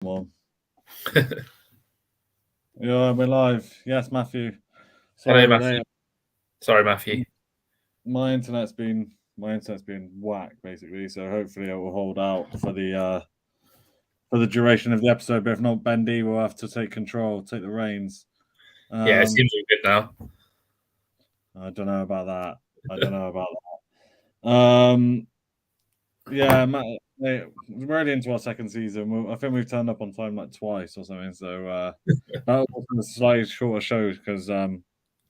One. Yeah, we're live. Yes, Matthew. Hello, Sorry, we're Matthew. late. Sorry, Matthew. My internet's been whack basically, so hopefully it will hold out for the duration of the episode. But if not, Bendy will have to take control, take the reins. Yeah, it seems all good now. I don't know about that. Yeah, Matt, we're already into our second season. I think we've turned up on time like twice or something. So that was a slightly shorter show because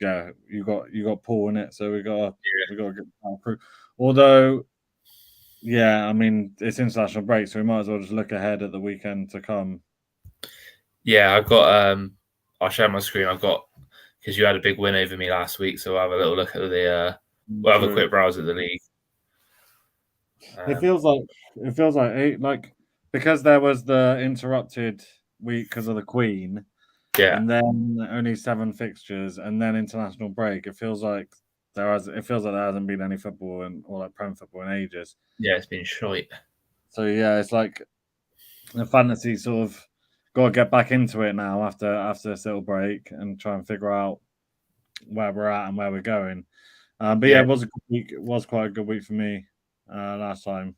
yeah, you got Paul in it, so we got to get our crew. Although, yeah, I mean it's international break, so we might as well just look ahead at the weekend to come. Yeah, I've got. I'll share my screen. I've got because you had a big win over me last week, so I'll have a little look at the. We'll have a quick browse at the league. It feels like because there was the interrupted week because of the Queen. Yeah, and then only 7 fixtures, and then international break. It feels like there hasn't been any football or like Prem football in ages. Yeah, it's been shite. So yeah, it's like the fantasy sort of got to get back into it now after this little break and try and figure out where we're at and where we're going. But yeah, it was a good week. It was quite a good week for me last time.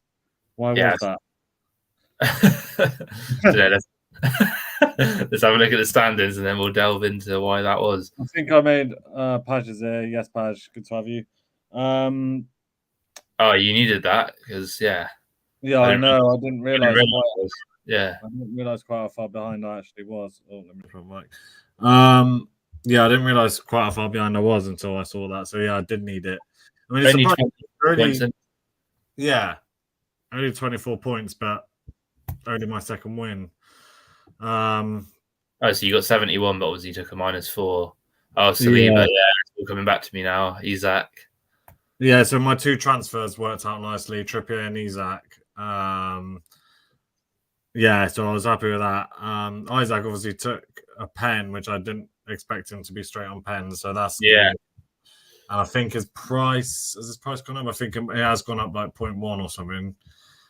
Why was that? Let's have a look at the standings and then we'll delve into why that was. I think I made Paj is there. Yes, Paj, good to have you. Oh, you needed that because yeah, I know. I didn't realize. Yeah, I didn't realize quite how far behind I actually was. Oh, let me try mic. Yeah, I didn't realize quite how far behind I was until I saw that. So yeah, I did need it. I mean, only 24 points, but only my second win. Oh, so you got 71, but obviously you took a -4. Oh, Saliba, yeah, coming back to me now. Isak. Yeah, so my 2 transfers worked out nicely, Trippier and Isak. Yeah, so I was happy with that. Isak obviously took a pen, which I didn't expect him to be straight on pen, so that's good. And I think has his price gone up? I think it has gone up like 0.1 or something.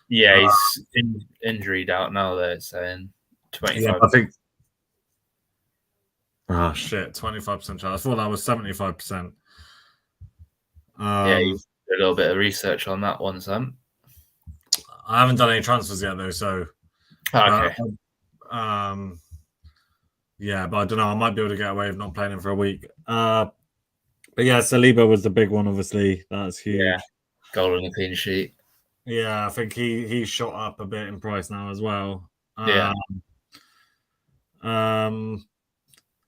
Yeah, he's injured out now. They're saying 25. Yeah, I think. Oh shit, 25% chance. I thought that was 75%. Yeah, you did a little bit of research on that one, Sam. I haven't done any transfers yet though, so. Okay. Yeah, but I don't know. I might be able to get away with not playing him for a week. But yeah, Saliba was the big one. Obviously, that's huge. Yeah, goal and a clean sheet. Yeah, I think he shot up a bit in price now as well. Yeah. And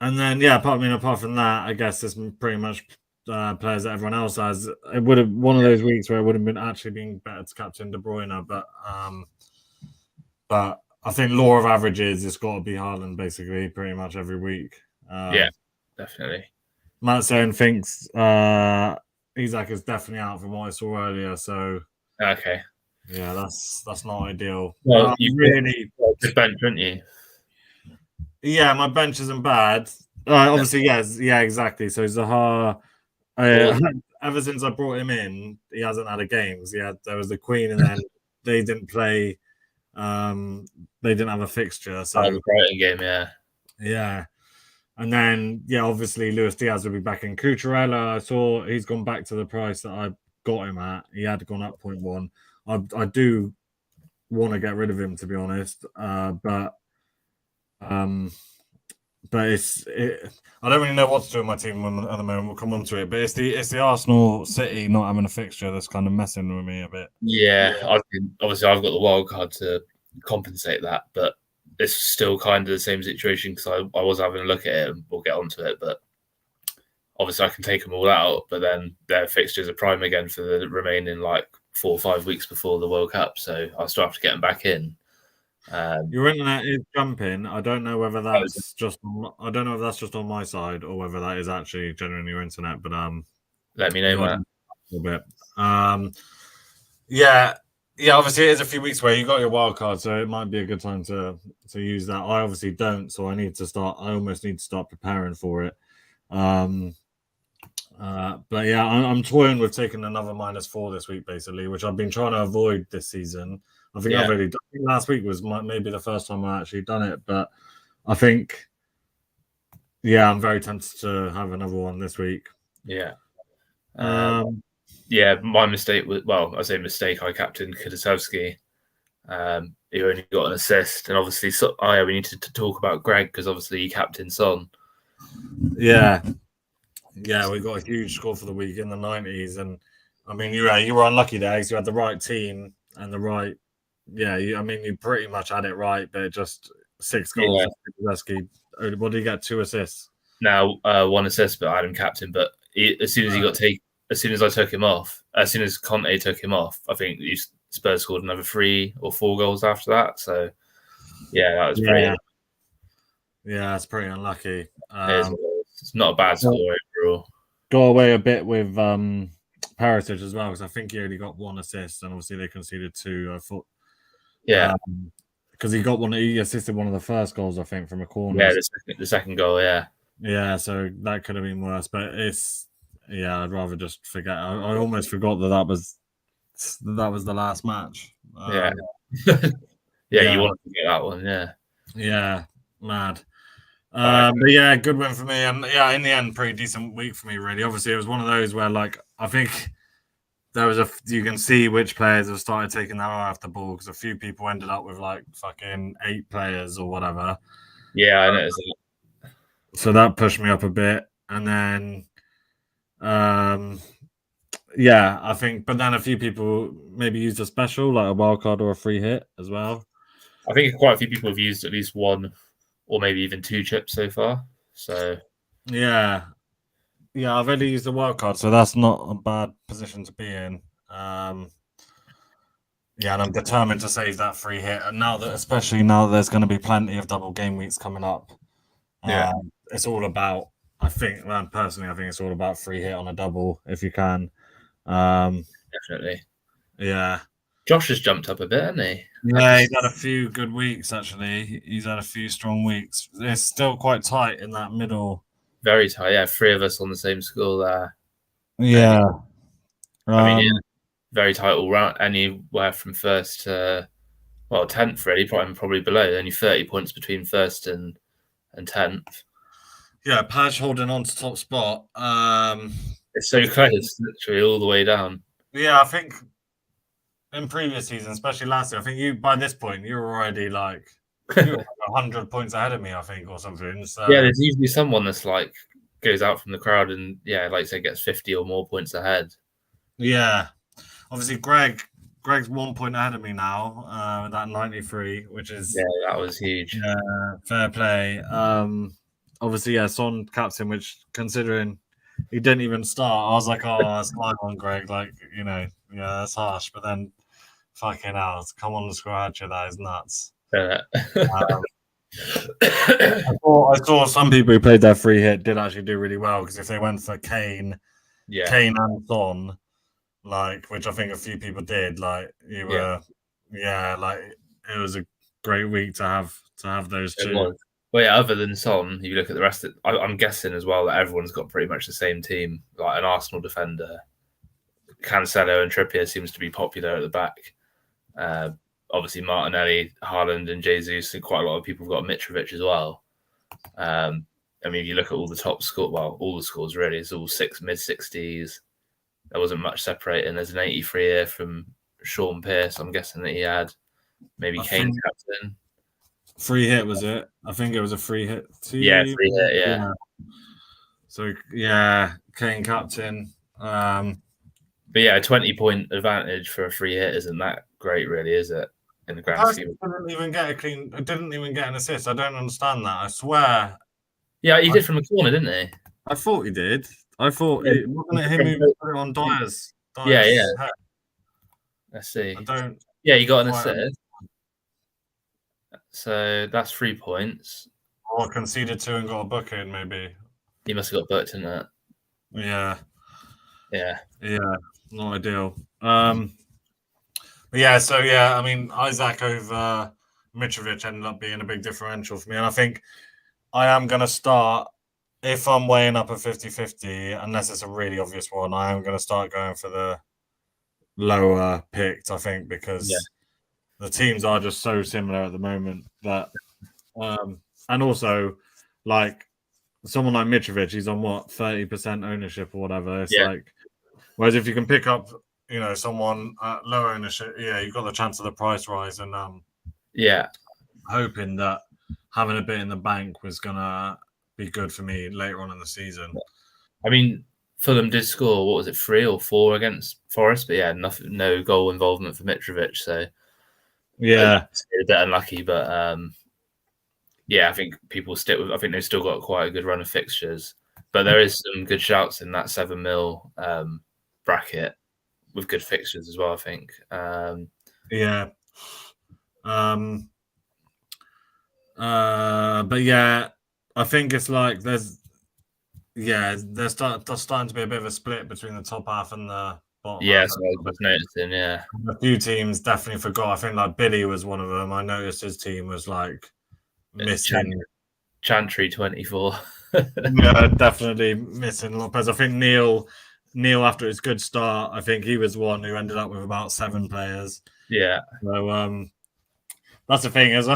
then yeah, apart from that, I guess there's pretty much players that everyone else has. It would have one of those weeks where it would have been actually been better to captain De Bruyne, but I think law of averages, it's got to be Haaland basically pretty much every week. Yeah, definitely. Matt Stone thinks Isak is definitely out from what I saw earlier. So okay, yeah, that's not ideal. Well, you really good bench, didn't you? Yeah, my bench isn't bad. Obviously, yes, yeah, exactly. So Zaha, ever since I brought him in, he hasn't had a game. There was the Queen, and then they didn't play. They didn't have a fixture. So the Brighton game, yeah. Yeah. And then, yeah, obviously Luis Diaz will be back in. Cucurella, I saw he's gone back to the price that I got him at. He had gone up 0.1. I do want to get rid of him, to be honest. But I don't really know what to do with my team at the moment. We'll come on to it, but it's the Arsenal City not having a fixture that's kind of messing with me a bit. Yeah, obviously I've got the wild card to compensate that, but it's still kind of the same situation because I was having a look at it, and we'll get onto it. But obviously I can take them all out, but then their fixtures are prime again for the remaining like 4 or 5 weeks before the World Cup, so I'll still have to get them back in. Your internet is jumping. I don't know whether that's just on my side or whether that is actually genuinely your internet. But let me know, man. A bit. Yeah. Obviously, it is a few weeks where you got your wild card, so it might be a good time to use that. I obviously don't, so I almost need to start preparing for it. But yeah, I'm toying with taking another -4 this week, basically, which I've been trying to avoid this season. I think I've already done. I think last week was maybe the first time I actually done it, but I think, yeah, I'm very tempted to have another one this week. Yeah. My mistake was, I say mistake, I captained Kulusevski. He only got an assist, and obviously, we need to talk about Greg because obviously he captained Son. Yeah, we got a huge score for the week in the 90s, and I mean, you were unlucky there because you had the right team and the right. Yeah, you pretty much had it right, but just 6 goals. Yeah. What did he get? 2 assists. Now 1 assist, but I had him captain. But as soon as I took him off, as soon as Conte took him off, I think Spurs scored another 3 or 4 goals after that. So yeah, that was pretty. Yeah, it's pretty unlucky. It's not a bad score overall. Go away a bit with Perisic as well, because I think he only got 1 assist, and obviously they conceded 2. I thought, because he assisted one of the first goals, I think, from a corner. Yeah, the second goal, yeah. Yeah, so that could have been worse, but I'd rather just forget. I almost forgot that was the last match. You want to forget that one, yeah. Yeah, mad. But yeah, good win for me, and yeah, in the end, pretty decent week for me. Really, obviously, it was one of those where, like, I think there was you can see which players have started taking their eye off the ball because a few people ended up with like fucking 8 players or whatever. Yeah, I noticed that. So that pushed me up a bit, and then, I think, but then a few people maybe used a special like a wild card or a free hit as well. I think quite a few people have used at least 1 or maybe even 2 chips so far. So yeah, I've only used the wild card, so that's not a bad position to be in. And I'm determined to save that free hit. And especially now that there's going to be plenty of double game weeks coming up, it's all about. I think it's all about free hit on a double if you can. Definitely. Yeah. Josh has jumped up a bit, hasn't he? Yeah, he's had a few good weeks, actually. He's had a few strong weeks. It's still quite tight in that middle. Very tight, yeah. 3 of us on the same score there. Yeah. Very tight all round. Anywhere from 1st to, 10th, really, probably below. Only 30 points between 1st and 10th. Yeah, Paj holding on to top spot. It's so close, literally all the way down. Yeah, I think in previous seasons, especially last year, I think by this point you're already like 100 points ahead of me, I think, or something. So yeah, there's usually someone that's like goes out from the crowd and like say gets 50 or more points ahead. Yeah, obviously Greg's 1 point ahead of me now with that 93, which is that was huge. Yeah, fair play. Obviously, Son captain, which considering he didn't even start, I was like, oh, that's live on Greg, like, that's harsh. But then, fucking hell, come on the score hat trick, that is nuts. I saw some people who played their free hit did actually do really well because if they went for Kane and Son, like, which I think a few people did, like, like, it was a great week to have those two. Well, yeah, other than Son, if you look at the rest of it, I'm guessing as well that everyone's got pretty much the same team, like an Arsenal defender. Cancelo and Trippier seems to be popular at the back. Obviously, Martinelli, Haaland, and Jesus, and quite a lot of people have got Mitrovic as well. If you look at all the top score, all the scores really, it's all mid-60s. There wasn't much separating. There's an 83 here from Sean Pearce. I'm guessing that he had maybe Kane captain. Free hit, was it? I think it was a free hit too. Yeah, free hit, yeah. So, Kane captain. But yeah, a 20-point advantage for a free hit isn't that great, really, is it? In the grand scheme. Didn't even get an assist. I don't understand that. I swear. Yeah, he did from the corner, didn't he? I thought he did. I thought it wasn't it him who put it on Dyer's. Yeah. Head. Let's see. Yeah, he got an assist. So that's 3 points. Or conceded 2 and got a booking, maybe. He must have got booked in that. Yeah. Yeah. Not ideal. Isaac over Mitrovic ended up being a big differential for me. And I think I am going to start, if I'm weighing up a 50-50, unless it's a really obvious one, I am going to start going for the lower picked, I think, because the teams are just so similar at the moment that, and also like someone like Mitrovic, he's on what 30% ownership or whatever. It's Yeah. like, whereas if you can pick up, someone at low ownership, you've got the chance of the price rise, and Yeah. hoping that having a bit in the bank was gonna be good for me later on in the season. I mean, Fulham did score, what was it, 3 or 4 against Forest, but yeah, nothing, no goal involvement for Mitrovic. So Yeah, a bit unlucky, but yeah, I think people stick with. I think they've still got quite a good run of fixtures, but there is some good shouts in that 7 mil bracket with good fixtures as well. I think. yeah. But yeah, I think it's like there's starting to be a bit of a split between the top half and the bottom Yeah, half. so I was noticing. Yeah, A few teams definitely forgot. I think like Billy was one of them. I noticed his team was like missing. Chantry 24. Yeah, definitely missing Lopez. I think Neil, after his good start, I think he was one who ended up with about 7 players. Yeah, So that's the thing is,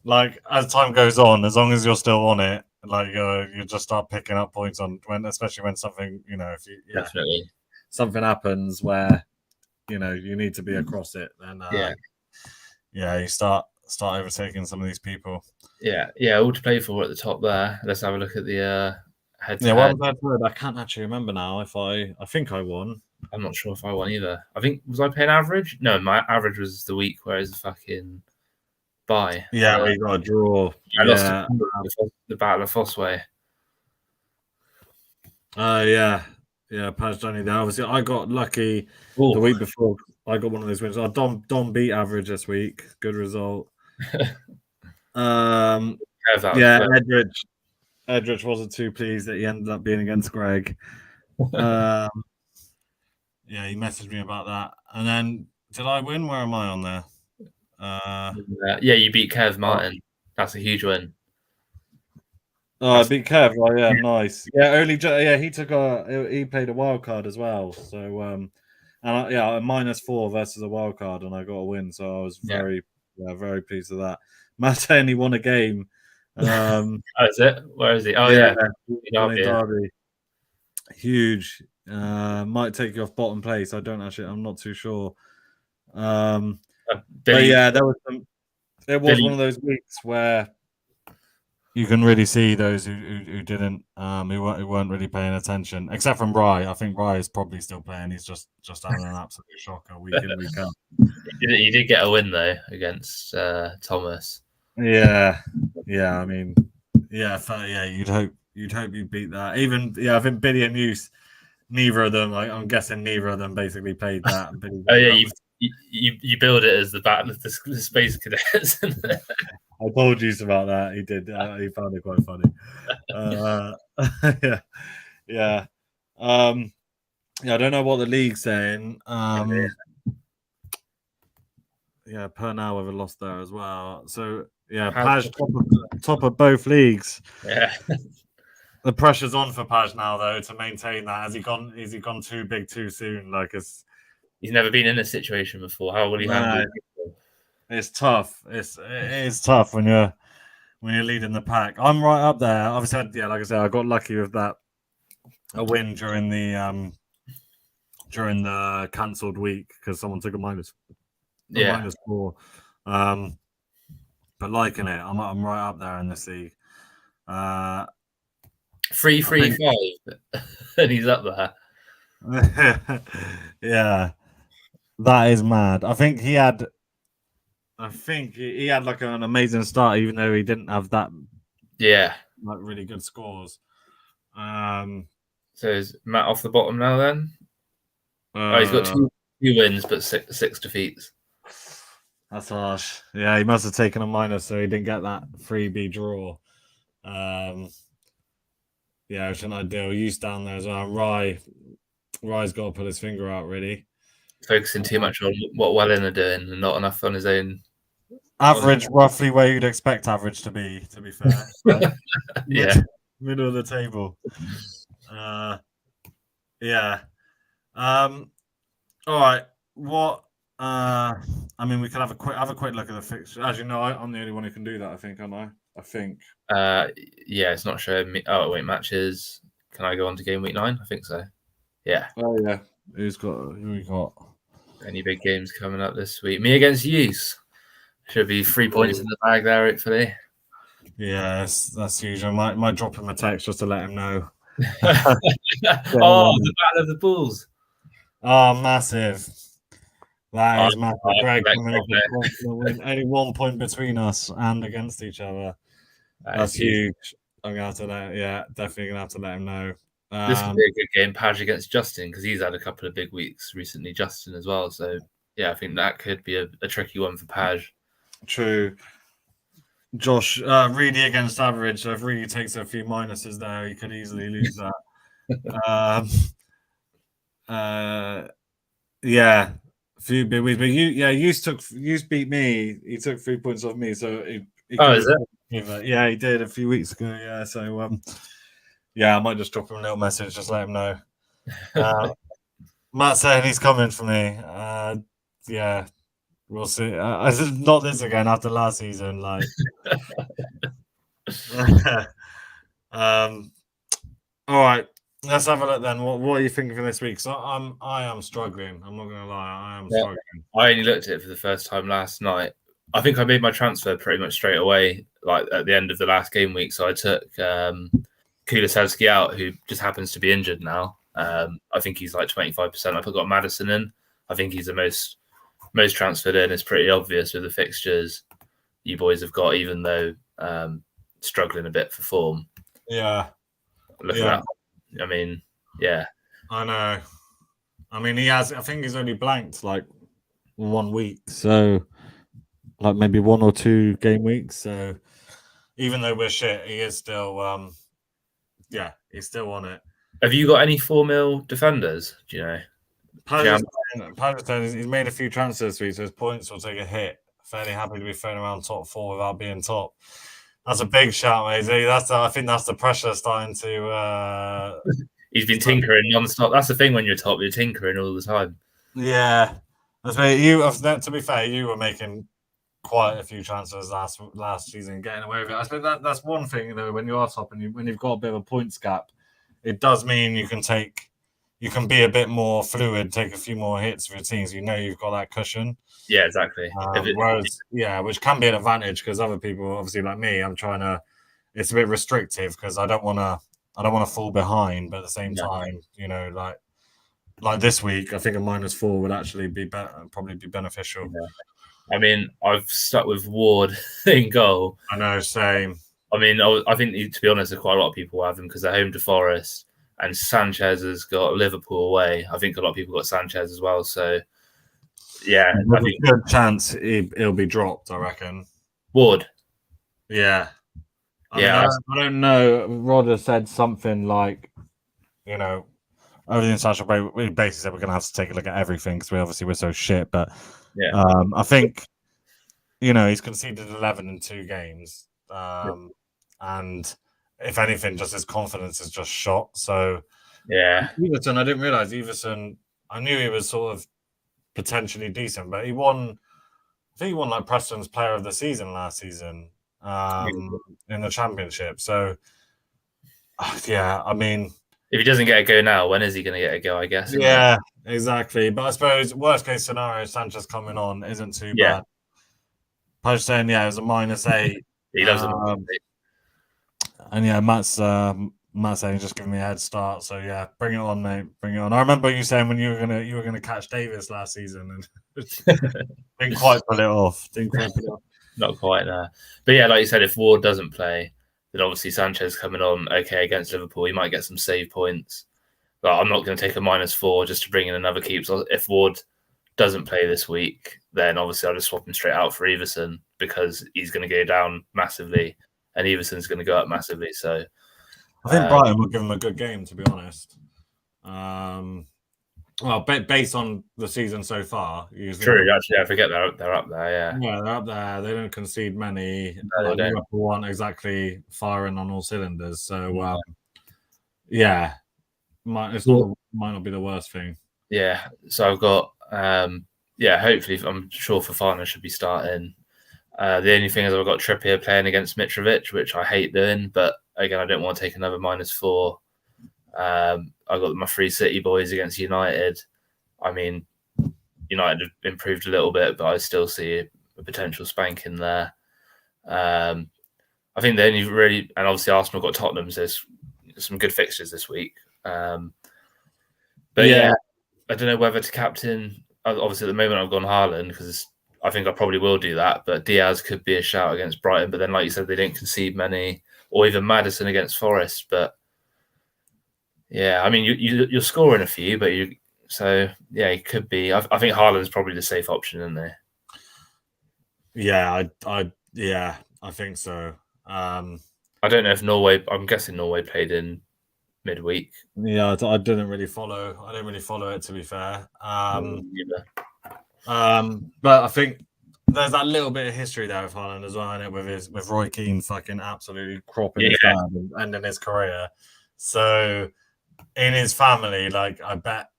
like as time goes on, as long as you're still on it, like you just start picking up points on especially when something if you definitely. something happens where you need to be across it, then you start overtaking some of these people. Yeah, all to play for at the top there. Let's have a look at the head to Yeah, head. I can't actually remember now if I think I won. I'm not sure if I won either. I think, was I paying average? No, my average was the week, whereas the fucking bye. Yeah, we got a draw. I lost the Battle of Fossway. Yeah, Paz Johnny there. Obviously, I got lucky the week before. I got one of those wins. Dom beat average this week. Good result. Yeah, Edrich wasn't too pleased that he ended up being against Greg. Yeah, he messaged me about that. And then, did I win? Where am I on there? Yeah, you beat Kev Martin. That's a huge win. Oh, I beat Kev. Oh, yeah, nice. Yeah, he played a wild card as well. So, and a -4 versus a wild card, and I got a win. So I was very pleased with that. Matt only won a game. Oh, is it? Where is he? Oh, yeah. Derby. Huge. Might take you off bottom place. I'm not too sure. But yeah, there was some. It was one of those weeks where you can really see those who didn't, who weren't really paying attention, except from Rye. I think Rye is probably still playing. He's just having an absolute shocker week in, week out. He did get a win though against Thomas. Yeah. I mean, you'd hope you beat that. Even I think Billy and Muse, neither of them. I'm guessing neither of them basically played that. Oh yeah, you build it as the Battle of the Space Cadets. I told you about that. He did. He found it quite funny. Yeah. I don't know what the league's saying. Yeah, Pernell have lost there as well. So yeah, Paj top of both leagues. Yeah. The pressure's on for Paj now though to maintain that. Has he gone too big too soon? He's never been in this situation before. How will he handle it? It's tough. It is tough when you're leading the pack. I'm right up there. Obviously, like I said, I got lucky with that a win during the cancelled week because someone took a -4. But liking it, I'm right up there in this league. 3-3-5, and he's up there. Yeah, that is mad. I think he had like an amazing start, even though he didn't have that. Yeah, like really good scores. So is Matt off the bottom now? Then he's got 2 wins but 6 defeats. That's harsh. Yeah, he must have taken a minus, so he didn't get that freebie draw. Yeah, which is ideal. Use down there as well. Rye's got to put his finger out, really. Focusing too much on what Welling are doing and not enough on his own. Average, roughly where you'd expect average to be fair. Yeah. Middle of the table. Yeah. All right. What I mean, we could have a quick look at the fixture. As you know, I'm the only one who can do that. I think, aren't I? I think. Yeah, it's not showing me. Oh wait, matches. Can I go on to game week 9? I think so. Yeah. Oh yeah. Who we got? Any big games coming up this week? Me against Use. Should be 3 points in the bag there, hopefully. Yeah, that's huge. I might drop him a text just to let him know. The Battle of the Bulls. Oh, massive. That is massive. Greg coming up with only 1 point between us and against each other. That's huge. I'm gonna have to definitely gonna have to let him know. This could be a good game, Page against Justin, because he's had a couple of big weeks recently, Justin as well. So yeah, I think that could be a tricky one for Page. True. Josh, Reedy against average. So if Reedy takes a few minuses there, he could easily lose that. Yeah, a few big weeks. But you beat me. He took 3 points off me. So he is it? Yeah, he did a few weeks ago. Yeah, so yeah, I might just drop him a little message, just let him know. Matt saying he's coming for me. Yeah, we'll see. Not this again after last season. Like, all right, let's have a look then. What are you thinking for this week? So I am struggling. I'm not gonna lie, I am struggling. I only looked at it for the first time last night. I think I made my transfer pretty much straight away, like at the end of the last game week. So I took Kulusevski out, who just happens to be injured now. I think he's like 25%. I've got Madison in. I think he's the most transferred in. It's pretty obvious with the fixtures you boys have got, even though struggling a bit for form. Yeah. Look at that. I mean, yeah. I know. I mean, I think he's only blanked like 1 week. So, like maybe 1 or 2 game weeks. So, even though we're shit, he is still, he's still on it. Have you got any 4 mil defenders? Do you know? Pakistan, he's made a few transfers this week, so his points will take a hit. Fairly happy to be thrown around top 4 without being top. That's a big shout, mate. I think that's the pressure starting to. He's been tinkering non-stop. That's the thing when you're top, you're tinkering all the time. Yeah, to be fair, you were making quite a few transfers last season, getting away with it. I think that's one thing though. When you are top and when you've got a bit of a points gap, it does mean you can be a bit more fluid, take a few more hits for your teams. You know you've got that cushion. Yeah, exactly. Which can be an advantage because other people, obviously like me, it's a bit restrictive because I don't want to fall behind, but at the same time, you know, like this week, I think a -4 would actually probably be beneficial. Yeah. I mean, I've stuck with Ward in goal. I know, same. I mean, I think to be honest, quite a lot of people have him because they're home to Forest, and Sanchez has got Liverpool away. I think a lot of people got Sanchez as well. So, yeah, I think a good chance he'll be dropped. I reckon. Ward. Yeah. I don't know. Rodder said something like, you know, over the international break, we basically said we're going to have to take a look at everything because we're so shit. But yeah, I think, you know, he's conceded 11 in 2 games. And if anything, just his confidence is just shot. So, yeah. Everton, I didn't realize Everton, I knew he was sort of potentially decent, but I think he won like Preston's Player of the Season last season in the Championship. So, yeah, I mean, if he doesn't get a go now, when is he going to get a go? I guess. Yeah, exactly. But I suppose worst case scenario, Sanchez coming on isn't too bad. Poach saying, it was a -8. He loves them. And yeah, Matt's saying just give me a head start. So yeah, bring it on, mate. Bring it on. I remember you saying when you were gonna catch Davis last season and didn't quite pull it off. Not quite there. But yeah, like you said, if Ward doesn't play, then obviously Sanchez coming on against Liverpool, he might get some save points. But I'm not going to take a -4 just to bring in another keep. So if Ward doesn't play this week, then obviously I'll just swap him straight out for Everson because he's going to go down massively and Everson's going to go up massively. So I think Brighton will give him a good game, to be honest. Well, based on the season so far. True, actually, I forget they're up there, yeah. Yeah, they're up there. They don't concede many. No, they Liverpool aren't exactly firing on all cylinders. So, might not be the worst thing. Yeah, so I've got yeah, hopefully, I'm sure Fofana should be starting. The only thing is I've got Trippier playing against Mitrovic, which I hate doing, but again, I don't want to take another -4. I've got my 3 City boys against United. I mean, United have improved a little bit, but I still see a potential spanking there. I think they only really, and obviously Arsenal got Tottenham, so there's some good fixtures this week. But yeah, I don't know whether to captain. Obviously, at the moment, I've gone Haaland because I think I probably will do that. But Diaz could be a shout against Brighton. But then, like you said, they didn't concede many, or even Maddison against Forest. But yeah, I mean, you're scoring a few, but so yeah, it could be. I think Haaland's probably the safe option, isn't there? Yeah, I think so. I don't know if Norway. I'm guessing Norway played in midweek. Yeah, I didn't really follow. I didn't really follow it, to be fair. Either. But I think there's that little bit of history there with Haaland as well, in it, with Roy Keane fucking absolutely cropping his dad and ending his career. So in his family, like I bet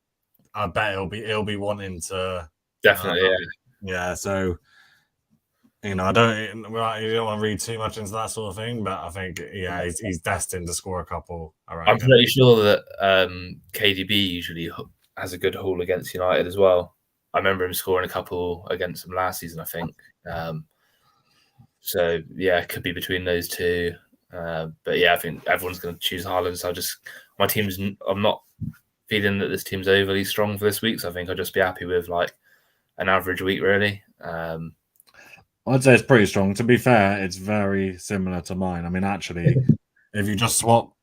he'll be wanting to definitely. Yeah. So you know, you don't want to read too much into that sort of thing, but I think he's destined to score a couple. I'm pretty sure that KDB usually has a good haul against United as well. I remember him scoring a couple against them last season, I think. So yeah, it could be between those two. But yeah, I think everyone's going to choose Haaland. So I'm not feeling that this team's overly strong for this week. So I think I'll just be happy with like an average week, really. I'd say it's pretty strong. To be fair, it's very similar to mine. I mean, actually, if you just swap,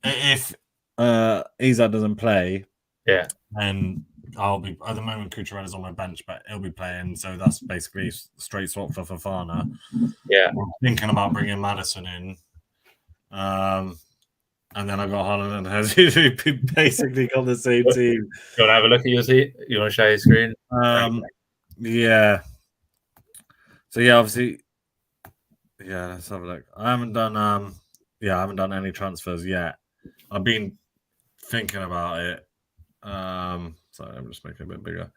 if Isak doesn't play, then I'll be at the moment. Cucurella's on my bench, but he'll be playing, so that's basically straight swap for Fofana. Yeah, I'm thinking about bringing Maddison in, and then I got Haaland and Jesus, who basically got the same team. You want to have a look at your seat? You want to share your screen? Yeah. So yeah, obviously, yeah. Let's have a look. I haven't done any transfers yet. I've been thinking about it. Sorry, I'm just making it a bit bigger.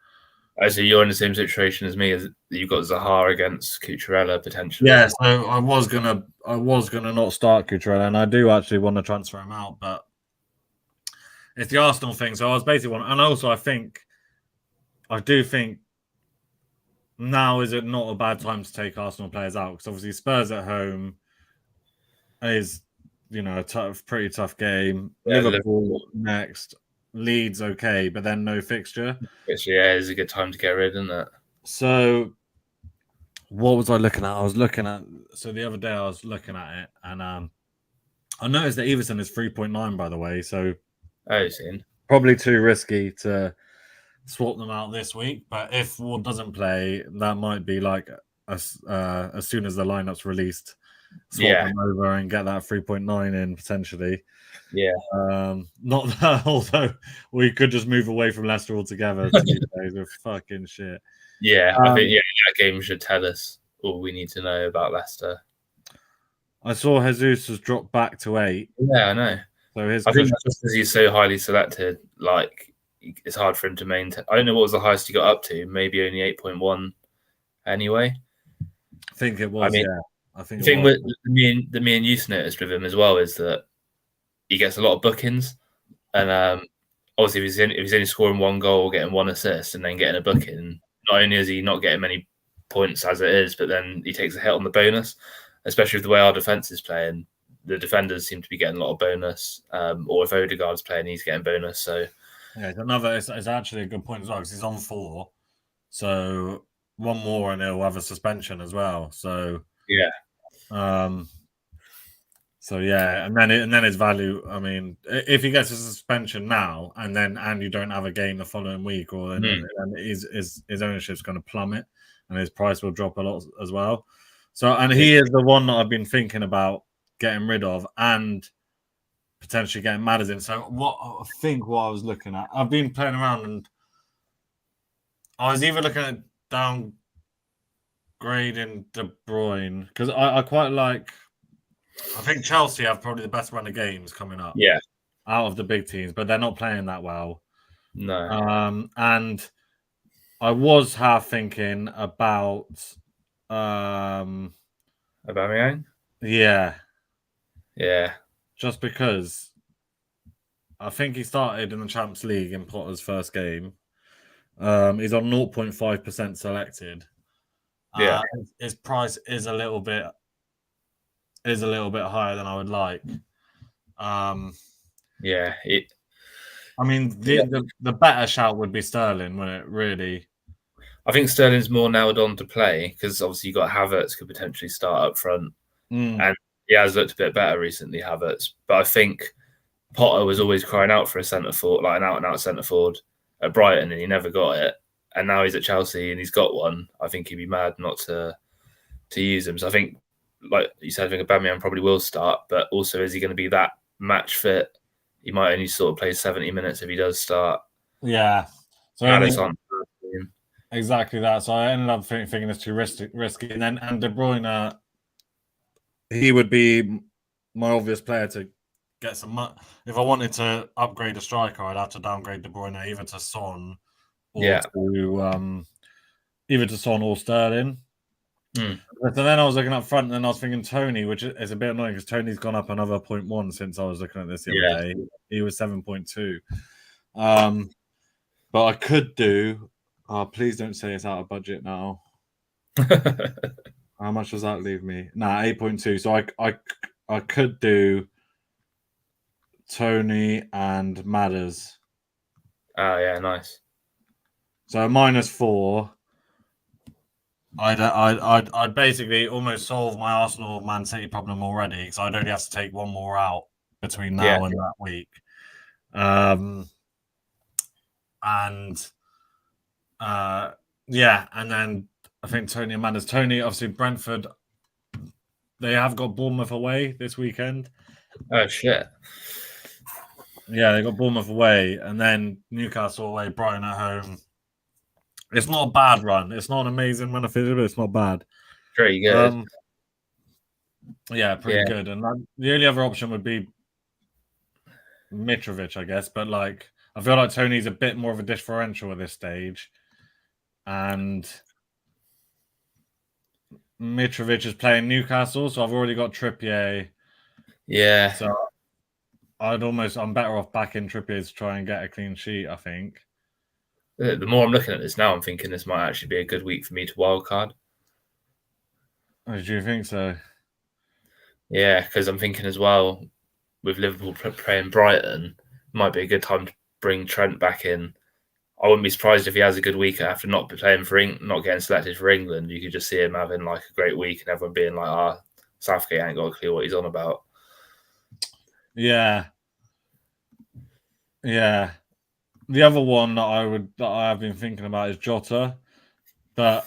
So you're in the same situation as me. As you've got Zaha against Cucurella potentially. Yeah, so I was gonna not start Cucurella, and I do actually want to transfer him out, but it's the Arsenal thing. So I was basically and also I do think. Now is it not a bad time to take Arsenal players out? Because obviously Spurs at home is, a pretty tough game. Yeah, Liverpool next, Leeds okay, but then no fixture. Yeah, it's a good time to get rid, isn't it? So, what was I looking at? So the other day I was looking at it, and I noticed that Everson is 3.9, by the way. So, probably too risky to swap them out this week, but if Ward doesn't play, that might be like as soon as the lineup's released, swap them over and get that 3.9 in potentially. Yeah. Not that, although we could just move away from Leicester altogether. With fucking shit. Yeah, I think that game should tell us all we need to know about Leicester. I saw Jesus has dropped back to 8. Yeah, I know. So I think that's just because he's so highly selected, like it's hard for him to maintain. I don't know what was the highest he got up to. Maybe only 8.1. Anyway, I think it was. I think the thing with me and Youth noticed with him as well is that he gets a lot of bookings, and obviously if he's only scoring 1 goal, getting 1 assist, and then getting a booking, not only is he not getting many points as it is, but then he takes a hit on the bonus, especially with the way our defense is playing. The defenders seem to be getting a lot of bonus, or if Odegaard's playing, he's getting bonus. So. Yeah, it's actually a good point as well because he's on 4, so 1 more and he'll have a suspension as well. So so yeah, and then his value. I mean, if he gets a suspension now and you don't have a game the following week, or then his ownership's going to plummet and his price will drop a lot as well. So and he is the one that I've been thinking about getting rid of and potentially getting Maddison. So what I was looking at, I've been playing around and I was either looking at downgrading De Bruyne because I quite like. I think Chelsea have probably the best run of games coming up. Yeah, out of the big teams, but they're not playing that well. No, and I was half thinking about, Aubameyang. yeah, Yeah, just because I think he started in the Champions League in Potter's first game. He's on 0.5% selected. Yeah. His price is a little bit higher than I would like. Yeah. I mean, the better shout would be Sterling, wouldn't it? Really. I think Sterling's more nailed on to play because obviously you got Havertz could potentially start up front, and he has looked a bit better recently, Havertz. But I think Potter was always crying out for a centre forward, like an out and out centre forward at Brighton, and he never got it. And now he's at Chelsea and he's got one. I think he'd be mad not to use him. So I think, like you said, I think Aubameyang probably will start, but also is he going to be that match fit? He might only sort of play 70 minutes if he does start. Yeah. So exactly that. So I ended up thinking it's too risky. And De Bruyne, he would be my obvious player to get some money. If I wanted to upgrade a striker, I'd have to downgrade De Bruyne either to Son or to either to Son or Sterling. But then I was looking up front, and then I was thinking Tony, which is a bit annoying because Tony's gone up another 0.1 since I was looking at this the other day. He was 7.2. But I could do. Oh, please don't say it's out of budget now. How much does that leave me? 8.2. So I could do Tony and Madders. Oh yeah, nice. So -4. I'd basically almost solve my Arsenal Man City problem already because I'd only have to take one more out between now and that week. And then I think Tony and Madders. Tony, obviously Brentford, they have got Bournemouth away this weekend. Oh shit. Yeah, they got Bournemouth away and then Newcastle away, Brighton at home. It's not a bad run. It's not an amazing run of fixtures, but it's not bad. Pretty good. Pretty good. And the only other option would be Mitrovic, I guess. But I feel like Tony's a bit more of a differential at this stage. And Mitrovic is playing Newcastle, so I've already got Trippier. Yeah. So I'm better off backing Trippier to try and get a clean sheet, I think. The more I'm looking at this now, I'm thinking this might actually be a good week for me to wildcard. Oh, do you think so? Yeah, because I'm thinking as well, with Liverpool playing Brighton, might be a good time to bring Trent back in. I wouldn't be surprised if he has a good week after not playing not getting selected for England. You could just see him having a great week and everyone being like, Southgate ain't got a clue what he's on about. Yeah. Yeah. The other one that I have been thinking about is Jota, but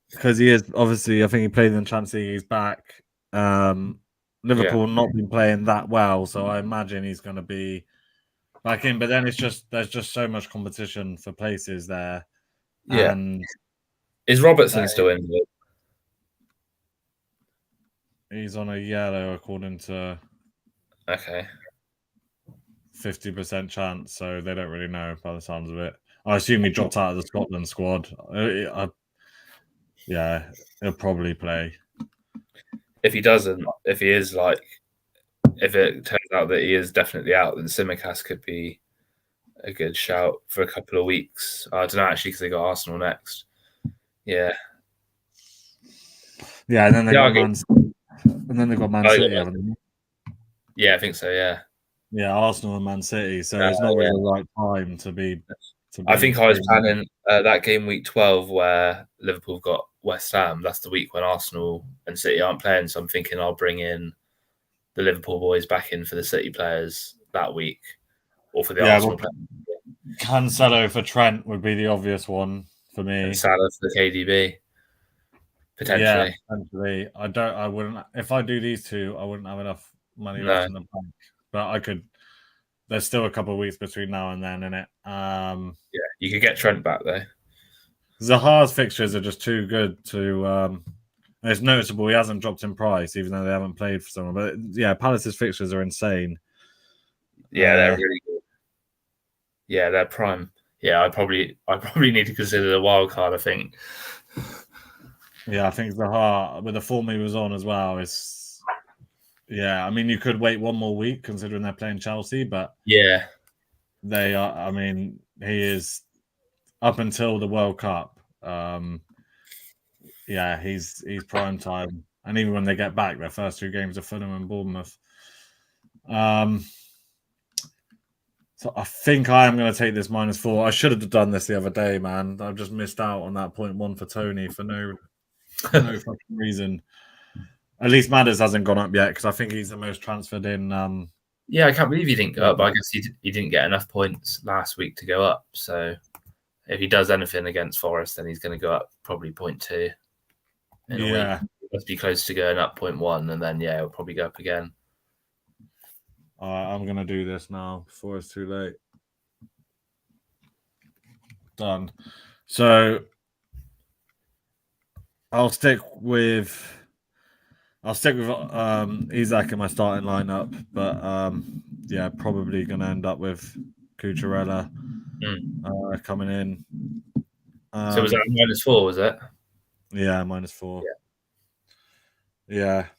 because he is obviously, I think he played in the Champions League, he's back. Liverpool not been playing that well, so I imagine he's going to be back in. But then there's just so much competition for places there. Yeah. And is Robertson still in? He's on a yellow according to 50% chance, so they don't really know by the sounds of it. I assume he dropped out of the Scotland squad. He'll probably play. If he doesn't, if it turns out that he is definitely out, then Tsimikas could be a good shout for a couple of weeks. I don't know, actually, because they got Arsenal next. Yeah. Yeah, and then they got Man City, haven't they? Yeah, I think so, yeah. Yeah, Arsenal and Man City, so it's not really the right time to be. I think I was planning that game week 12 where Liverpool got West Ham. That's the week when Arsenal and City aren't playing, so I'm thinking I'll bring in the Liverpool boys back in for the City players that week, or for the Arsenal players. Cancelo for Trent would be the obvious one for me. And Salah for the KDB, potentially. Yeah, potentially. I wouldn't. If I do these two, I wouldn't have enough money left in the bank. But I could. There's still a couple of weeks between now and then, innit? Yeah, you could get Trent back though. Zaha's fixtures are just too good to. It's noticeable he hasn't dropped in price, even though they haven't played for someone. But yeah, Palace's fixtures are insane. Yeah, they're really good. Yeah, they're prime. yeah, I probably need to consider the wild card. I think. Yeah, I think Zaha, with the form he was on as well, is I mean, you could wait one more week considering they're playing Chelsea, but Yeah, they are. I mean, he is up until the World Cup. He's prime time, and even when they get back, their first 2 games are Fulham and Bournemouth. So I think I am going to take this -4. I should have done this the other day, man. I've just missed out on that 0.1 for Tony for no fucking reason. At least Madders hasn't gone up yet because I think he's the most transferred in. yeah, I can't believe he didn't go up. But I guess he didn't get enough points last week to go up. So if he does anything against Forest, then he's going to go up probably 0.2 in a week. He must be close to going up 0.1, and then he'll probably go up again. I'm going to do this now before it's too late. Done. So I'll stick with Isak in my starting lineup, but probably going to end up with Cucurella coming in. So was that -4? Was it? Yeah, -4. Yeah.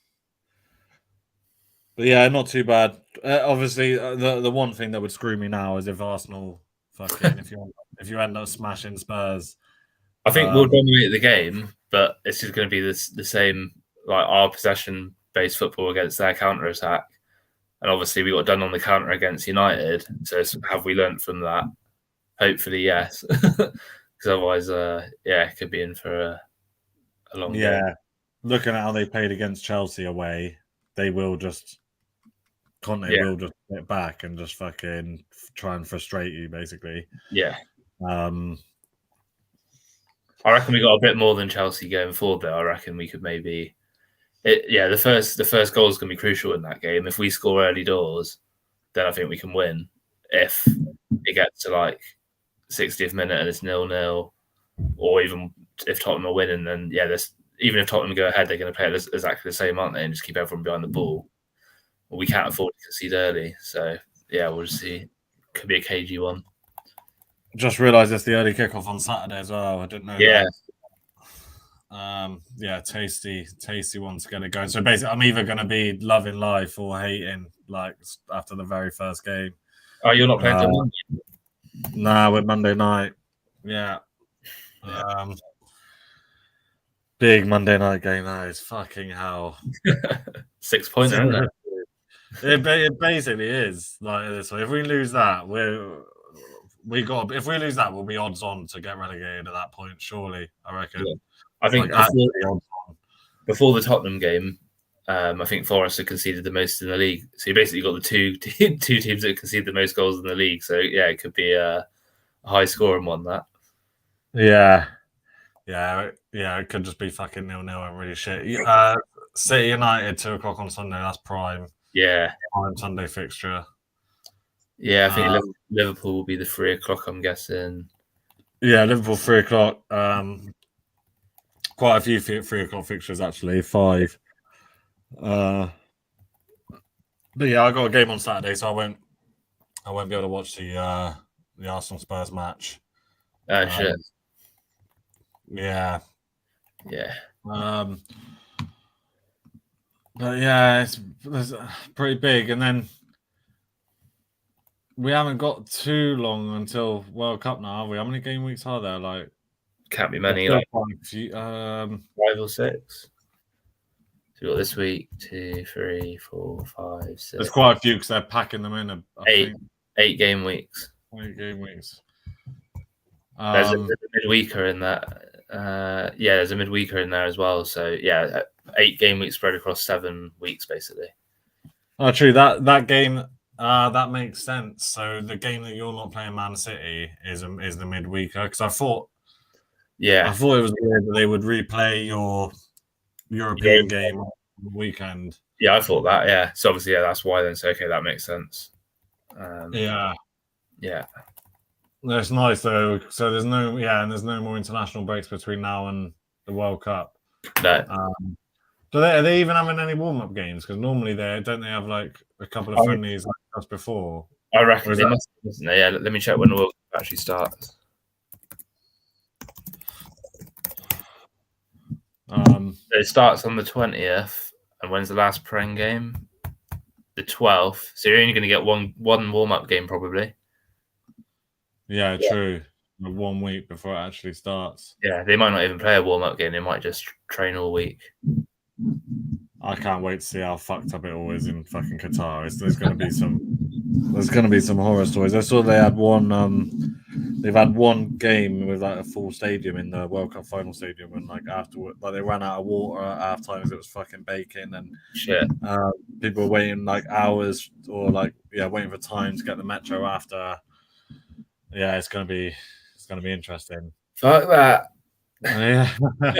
But yeah, not too bad. Obviously, the one thing that would screw me now is if Arsenal fucking if you end up smashing Spurs. I think we'll dominate the game, but it's just going to be the same, like our possession-based football against their counter-attack. And obviously, we got done on the counter against United. So have we learnt from that? Hopefully, yes. Because otherwise, it could be in for a long game. Looking at how they played against Chelsea away, they will just Conte will just get back and just fucking try and frustrate you, basically. Yeah. I reckon we got a bit more than Chelsea going forward, though. I reckon we could maybe. The first goal is going to be crucial in that game. If we score early doors, then I think we can win. If it gets to like 60th minute and it's 0-0, or even if Tottenham are winning, then even if Tottenham go ahead, they're going to play exactly the same, aren't they? And just keep everyone behind the ball. Well, we can't afford to concede early, so we'll just see. Could be a cagey one. Just realised it's the early kickoff on Saturday as well. I didn't know. That. Tasty one to get it going. So basically, I'm either going to be loving life or hating, like after the very first game. Oh, you're not playing till Monday? Nah, we're Monday night. Yeah. Big Monday night game. That is fucking hell. 6 points, isn't it? It basically is like this way. If we lose that, if we lose that, we'll be odds on to get relegated at that point. Surely, I reckon. Yeah. I think before the Tottenham game, I think Forest had conceded the most in the league. So you basically got the two teams that conceded the most goals in the league. So it could be a high scoring one. That. Yeah, it could just be fucking 0-0 and really shit. City United 2:00 on Sunday. That's prime. Yeah, prime Sunday fixture. Yeah, I think Liverpool will be the 3:00. I'm guessing. Yeah, Liverpool 3:00. Quite a few 3:00 fixtures actually. 5. But yeah, I got a game on Saturday, so I won't be able to watch the Arsenal Spurs match. Oh shit. Yeah. But yeah, it's pretty big, and then we haven't got too long until World Cup now, have we? How many game weeks are there? Like, can't be many. Like 5 or 6. So we got this week 2, 3, 4, 5, 6. There's quite a few because they're packing them in. 8 game weeks. 8 game weeks. There's a midweeker in that. There's a midweeker in there as well. So 8 game weeks spread across 7 weeks, basically. Oh, true. That game that makes sense. So the game that you're not playing, Man City, is the midweeker, because I thought it was weird that they would replay your European game on the weekend. Yeah, I thought that. Yeah, so obviously, that's why then. So that makes sense. Yeah. That's nice though. So there's no more international breaks between now and the World Cup. No. Are they even having any warm-up games? Because normally they have like a couple of friendlies like just before. I reckon they must. Yeah, let me check when the World Cup actually starts. It starts on the 20th, and when's the last Prem game? The 12th. So you're only going to get one warm-up game probably. Yeah, true. 1 week before it actually starts. Yeah, they might not even play a warm-up game. They might just train all week. I can't wait to see how fucked up it all is in fucking Qatar. There's going to be some horror stories. I saw they had one. They've had one game with like a full stadium in the World Cup final stadium, and like afterward, like they ran out of water at half time because it was fucking baking, and shit. People were waiting like hours or like waiting for time to get the metro after. Yeah, it's gonna be interesting. Fuck that. Yeah, yeah.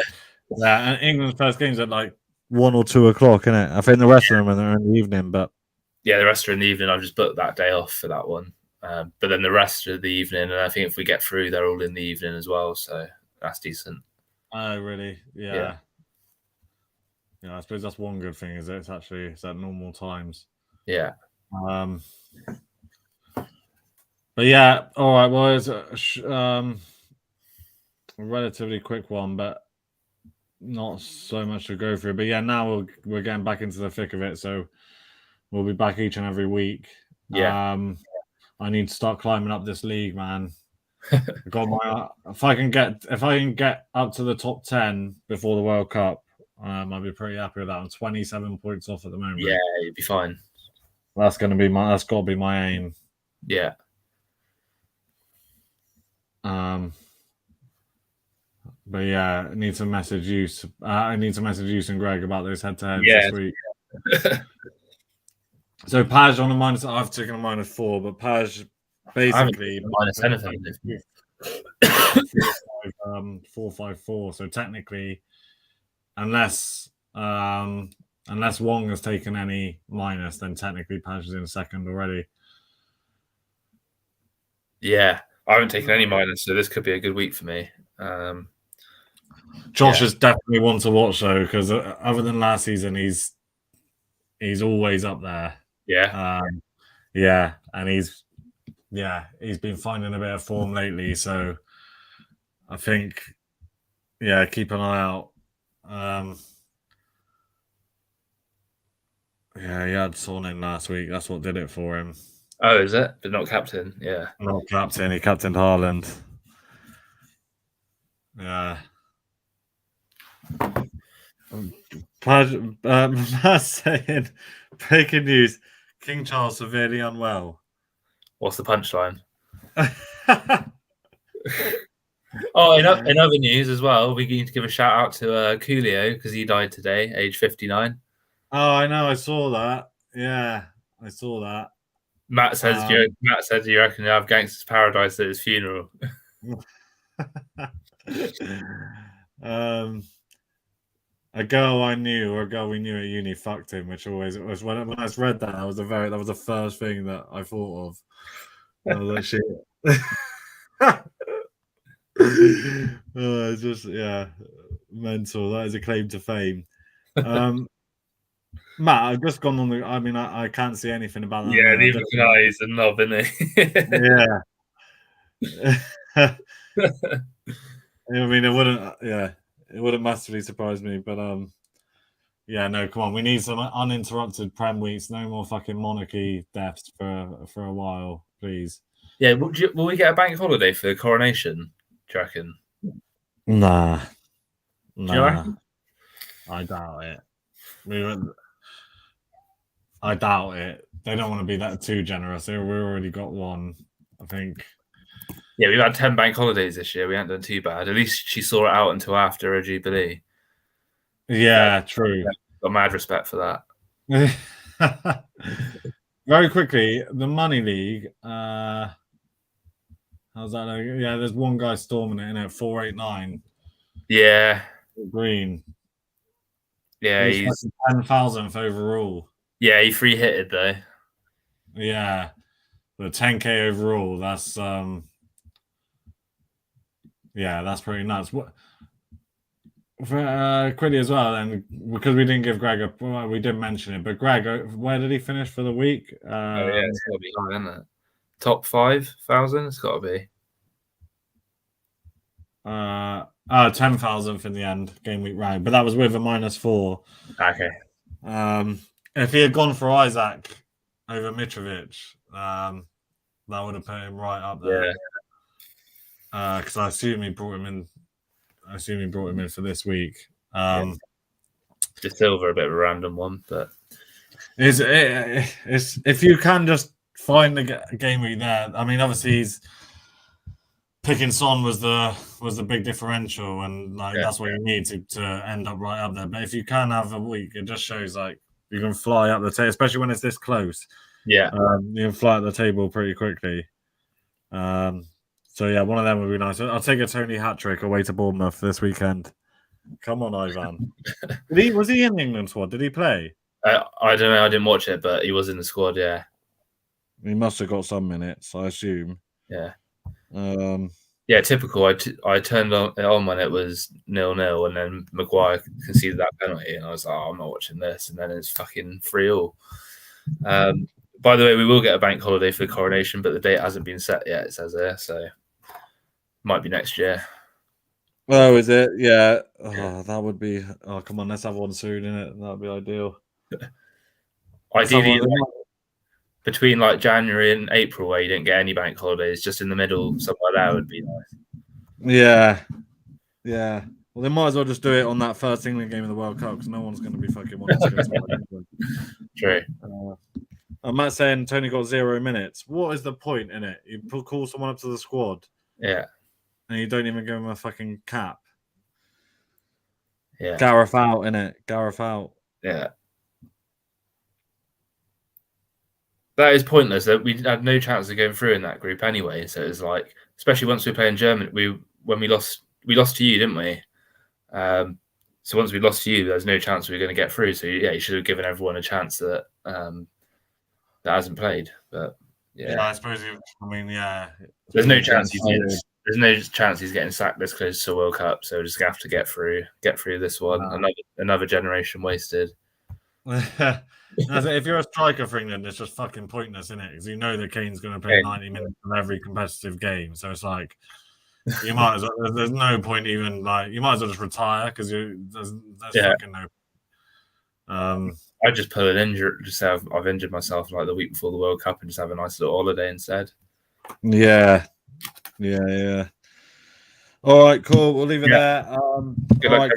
And England's first game's at like 1 or 2 o'clock, isn't it? I think the rest of them are in the evening, but yeah, the rest are in the evening. I've just booked that day off for that one. But then the rest of the evening, and I think if we get through, they're all in the evening as well. So that's decent. Oh, really? Yeah. I suppose that's one good thing is it's at normal times. Yeah. But yeah, all right. Well, it's a relatively quick one, but not so much to go through. But yeah, now we're getting back into the thick of it, so we'll be back each and every week. Yeah. I need to start climbing up this league, man. If I can get up to the top 10 before the World Cup, I'll be pretty happy with that. I'm 27 points off at the moment. Yeah, you'll be fine. That's got to be my aim. Yeah. But yeah, I need to message you. I need to message you and Greg about those head-to-heads this week. So Paj on a minus. I've taken a -4, but Paj basically minus anything. 4-5-4. So technically, unless Wong has taken any minus, then technically Paj is in second already. Yeah, I haven't taken any minus, so this could be a good week for me. Josh is definitely one to watch though, because other than last season, he's always up there. Yeah. And he's been finding a bit of form lately, so I think keep an eye out. He had Son in last week. That's what did it for him. Oh, is it? But not captain. Yeah. Not captain. He captained Haaland. Yeah. Matt saying, breaking news, King Charles severely unwell. What's the punchline? In other news as well, we need to give a shout out to Coolio because he died today, age 59. Oh, I know. I saw that. Yeah, I saw that. Matt says, you reckon you have Gangster's Paradise at his funeral? A girl we knew at uni fucked him, which always was when I read that. That was the first thing that I thought of. I was like, shit. It's just mental. That is a claim to fame. Matt, I've just gone on I can't see anything about that. Yeah, neither can I. He's a knob, isn't he? I mean, it wouldn't massively surprise me, but no, come on, we need some uninterrupted Prem weeks. No more fucking monarchy deaths for a while, please. Yeah, will we get a bank holiday for the coronation? Do you reckon? Nah. Do you reckon? I doubt it. I doubt it. They don't want to be that too generous. We already got one, I think. Yeah, we've had 10 bank holidays this year. We haven't done too bad. At least she saw it out until after her Jubilee. Yeah, true. Got mad respect for that. Very quickly, the Money League. How's that? Yeah, there's one guy storming it in at 489. Yeah. Green. Yeah, he's 10,000th overall. Yeah, he free hitted though. Yeah, the 10k overall. That's that's pretty nuts. What for quickly as well, and because we didn't give Greg we did mention it, but Greg, where did he finish for the week? It's got to be high, isn't it? Top 5,000. It's got to be. 10,000th in the end, game week rank, but that was with a -4. Okay. If he had gone for Isaac over Mitrovic, that would have put him right up there. Yeah. Because I assume he brought him in. For this week. De Silva, a bit of a random one, but it's if you can just find the game week there. I mean, obviously he's picking Son was the big differential, and that's what you need to end up right up there. But if you can have a week, it just shows like you can fly up the table, especially when it's this close. Yeah, you can fly up the table pretty quickly. So yeah, one of them would be nice. I'll take a Tony hat trick away to Bournemouth this weekend. Come on, Ivan. Was he in the England squad? Did he play? I don't know. I didn't watch it, but he was in the squad. Yeah, he must have got some minutes, I assume. Yeah. Yeah, typical. I turned on when it was 0-0, and then Maguire conceded that penalty, and I was like, oh, I'm not watching this. And then it's fucking 3-3. By the way, we will get a bank holiday for the coronation, but the date hasn't been set yet. It says there, so might be next year. Oh, is it? Yeah. Oh, that would be. Oh, come on, let's have one soon, innit? That would be ideal. Ideally, between like January and April, where you didn't get any bank holidays, just in the middle somewhere there would be nice. Yeah. Well, they might as well just do it on that first England game of the World Cup because no one's going to be fucking wanting to go to England. True. Matt saying Tony got 0 minutes. What is the point in it? You call someone up to the squad. Yeah. And you don't even give him a fucking cap. Yeah. Gareth out, innit? Gareth out. Yeah. That is pointless. We had no chance of going through in that group anyway. So it was like, especially once we play in Germany, when we lost to you, didn't we? So once we lost to you, there's no chance we were going to get through. So yeah, you should have given everyone a chance that hasn't played. But yeah, I suppose. there's no chance he's getting sacked this close to a World Cup. So we're just gonna have to get through this one. Another generation wasted. If you're a striker for England, it's just fucking pointless, isn't it? Because you know that Kane's going to play 90 minutes of every competitive game. So it's like you might as well. There's no point even you might as well just retire because there's fucking no. I just pull an injury. Just say I've injured myself like the week before the World Cup and just have a nice little holiday instead. Yeah. All right, cool. We'll leave it there. Good luck.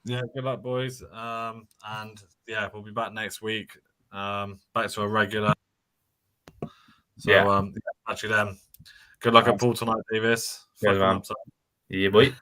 Yeah, good luck, boys. And yeah, we'll be back next week. Back to a regular. So actually, then good luck at pool tonight, Davis. Yeah, boy.